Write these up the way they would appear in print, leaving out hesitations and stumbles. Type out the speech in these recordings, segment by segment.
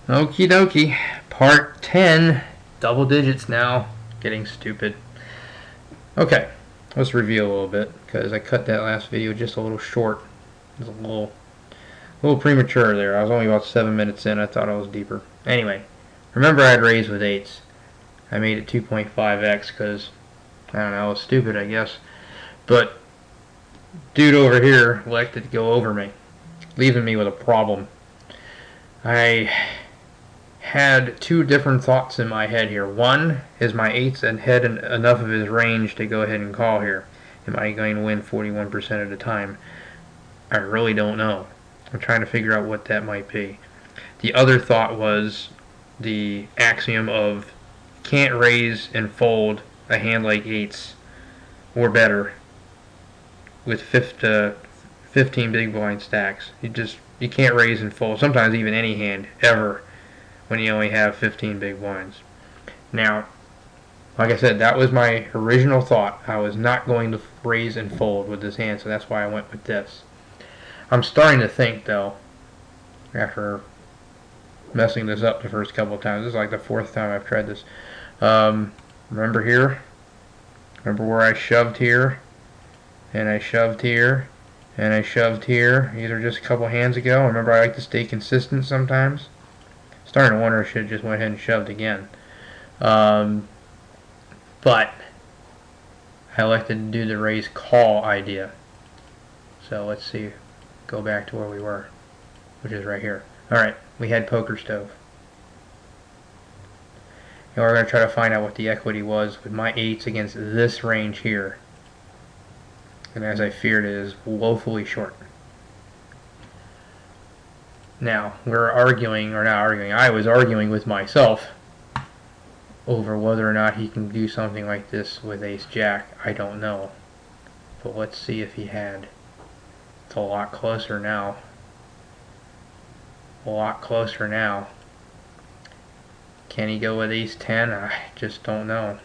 Okie dokie. Part 10. Double digits now. Getting stupid. Okay, let's review a little bit because I cut that last video just a little short. It was a little premature there. I was only about 7 minutes in. I thought I was deeper. Anyway, remember I had raised with 8s. I made it 2.5x because, I don't know, I was stupid, I guess. But dude over here elected to go over me, leaving me with a problem. I had two different thoughts in my head here. One is my 8s had enough of his range to go ahead and call here. Am I going to win 41% of the time? I really don't know. I'm trying to figure out what that might be. The other thought was the axiom of can't raise and fold a hand like 8s or better with 15 big blind stacks. You can't raise and fold, sometimes even any hand, ever, when you only have 15 big blinds. Now, like I said, that was my original thought. I was not going to raise and fold with this hand, so that's why I went with this. I'm starting to think, though, after messing this up the first couple of times, this is like the 4th time I've tried this. Remember here? Remember where I shoved here? And I shoved here? And I shoved here? These are just a couple hands ago. Remember, I like to stay consistent sometimes. Starting to wonder if I should have just went ahead and shoved again. But I elected to do the raise call idea. So let's see. Go back to where we were, which is right here. Alright, we had poker stove. And we're going to try to find out what the equity was with my 8s against this range here. And as I feared, it is woefully short. Now, we're arguing, or not arguing, I was arguing with myself over whether or not he can do something like this with ace-jack. I don't know. But let's see if he had. It's a lot closer now. A lot closer now. Can he go with ace-10? I just don't know.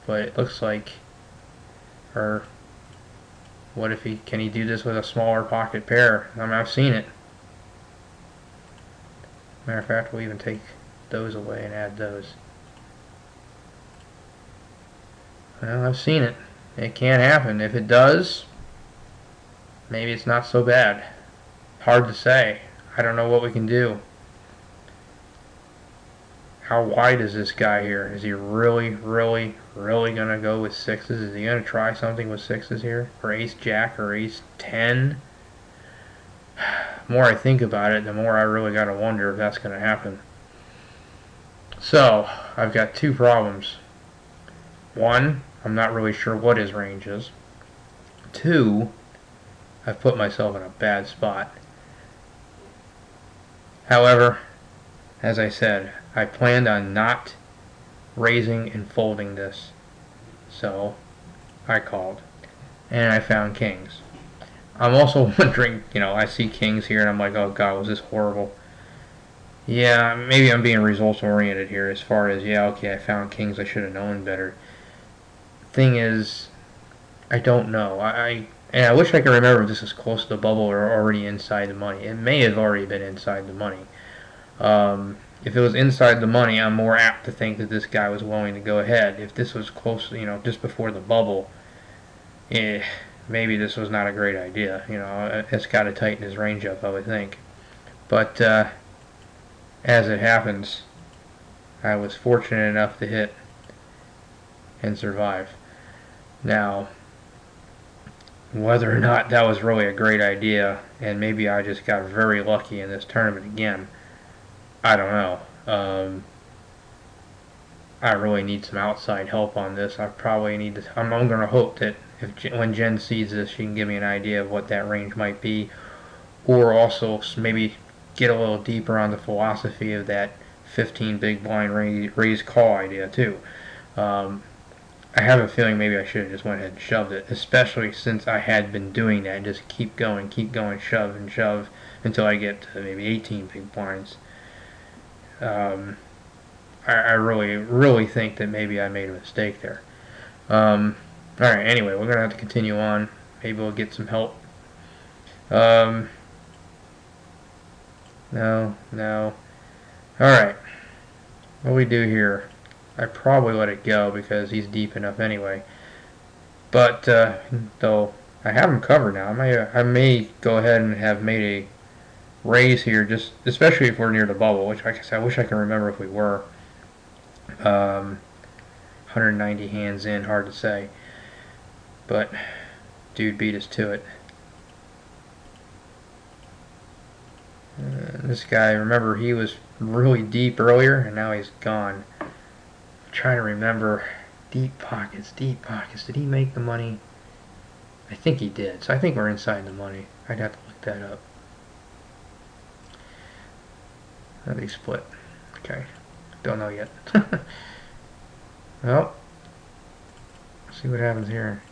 But it looks like, or what if can he do this with a smaller pocket pair? I mean, I've seen it. Matter of fact, we'll even take those away and add those. Well, I've seen it. It can happen. If it does, maybe it's not so bad. Hard to say. I don't know what we can do. How wide is this guy here? Is he really going to go with 6s? Is he going to try something with 6s here? Or ace-jack or ace-10? The more I think about it, the more I really got to wonder if that's going to happen. So, I've got two problems. One, I'm not really sure what his range is. Two, I've put myself in a bad spot. However, as I said, I planned on not raising and folding this. So, I called. And I found kings. I'm also wondering, I see kings here and I'm like, oh god, was this horrible? Yeah, maybe I'm being results oriented here as far as, yeah, okay, I found kings, I should have known better. Thing is, I don't know. And I wish I could remember if this is close to the bubble or already inside the money. It may have already been inside the money. If it was inside the money, I'm more apt to think that this guy was willing to go ahead. If this was close, just before the bubble, maybe this was not a great idea. It's got to tighten his range up, I would think. But as it happens, I was fortunate enough to hit and survive. Now, whether or not that was really a great idea, and maybe I just got very lucky in this tournament again, I don't know. I really need some outside help on this. I probably need to. I'm going to hope that when Jen sees this, she can give me an idea of what that range might be, or also maybe get a little deeper on the philosophy of that 15 big blind raise call idea too. I have a feeling maybe I should have just went ahead and shoved it, especially since I had been doing that and just keep going, shove and shove until I get to maybe 18 big blinds. I really think that maybe I made a mistake there. Alright, anyway, we're going to have to continue on. Maybe we'll get some help. No. Alright, what we do here, I probably let it go because he's deep enough anyway. But, though I have him covered now, I may go ahead and have made a raise here, just especially if we're near the bubble, which like I said, I wish I could remember if we were. 190 hands in, hard to say. But, dude beat us to it. This guy, remember, he was really deep earlier, and now he's gone. I'm trying to remember. Deep pockets, deep pockets. Did he make the money? I think he did. So I think we're inside the money. I'd have to look that up. How did he split? Okay. Don't know yet. Well, see what happens here.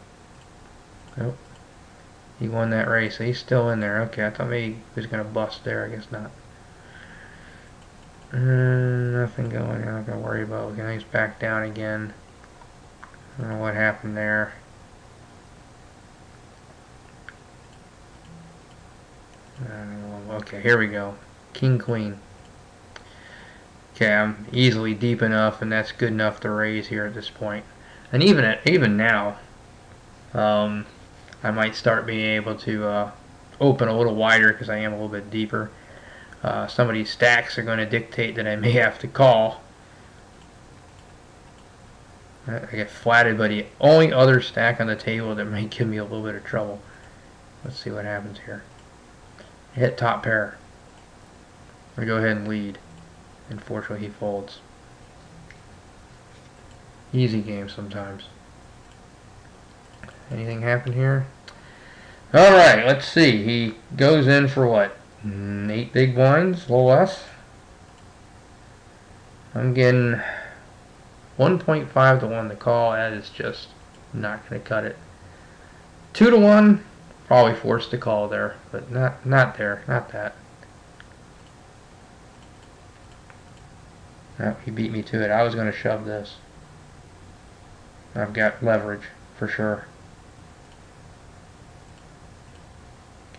Nope. He won that race. So he's still in there. Okay, I thought maybe he was going to bust there. I guess not. Nothing going. I'm not going to worry about it. Okay, he's back down again. I don't know what happened there. Okay, here we go. King, queen. Okay, I'm easily deep enough, and that's good enough to raise here at this point. And even now, I might start being able to open a little wider because I am a little bit deeper. Some of these stacks are going to dictate that I may have to call. I get flatted by the only other stack on the table that might give me a little bit of trouble. Let's see what happens here. Hit top pair. We go ahead and lead. Unfortunately, he folds. Easy game sometimes. Anything happen here? Alright, let's see. He goes in for what? 8 big blinds? A little less? I'm getting 1.5 to 1 to call. That is just not going to cut it. 2 to 1, probably forced to call there, but not there, not that. No, he beat me to it. I was going to shove this. I've got leverage for sure.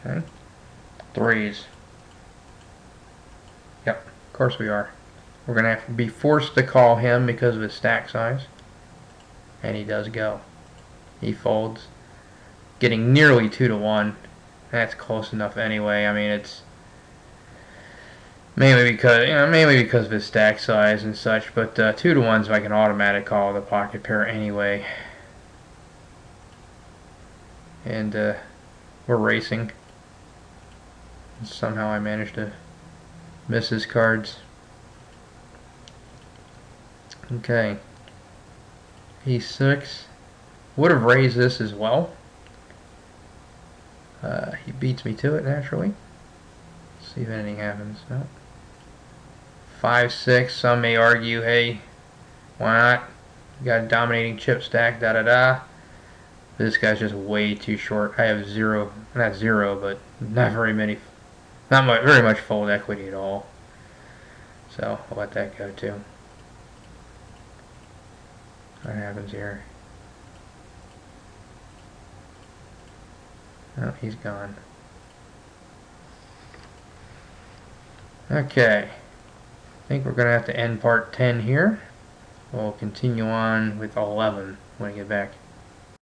Okay. 3s. Yep, of course we are. We're going to have to be forced to call him because of his stack size. And he does go. He folds. Getting nearly 2 to 1. That's close enough anyway. I mean, it's mainly because of his stack size and such, but 2 to 1's like an automatic call the pocket pair anyway. And we're racing. Somehow I managed to miss his cards. Okay. E6. Would have raised this as well. He beats me to it naturally. Let's see if anything happens. No. 5-6. Some may argue, hey, why not? You got a dominating chip stack, da da da. This guy's just way too short. I have zero, not zero, but not very much fold equity at all. So I'll let that go too. What happens here? Oh, he's gone. Okay. I think we're going to have to end part 10 here. We'll continue on with 11 when I get back.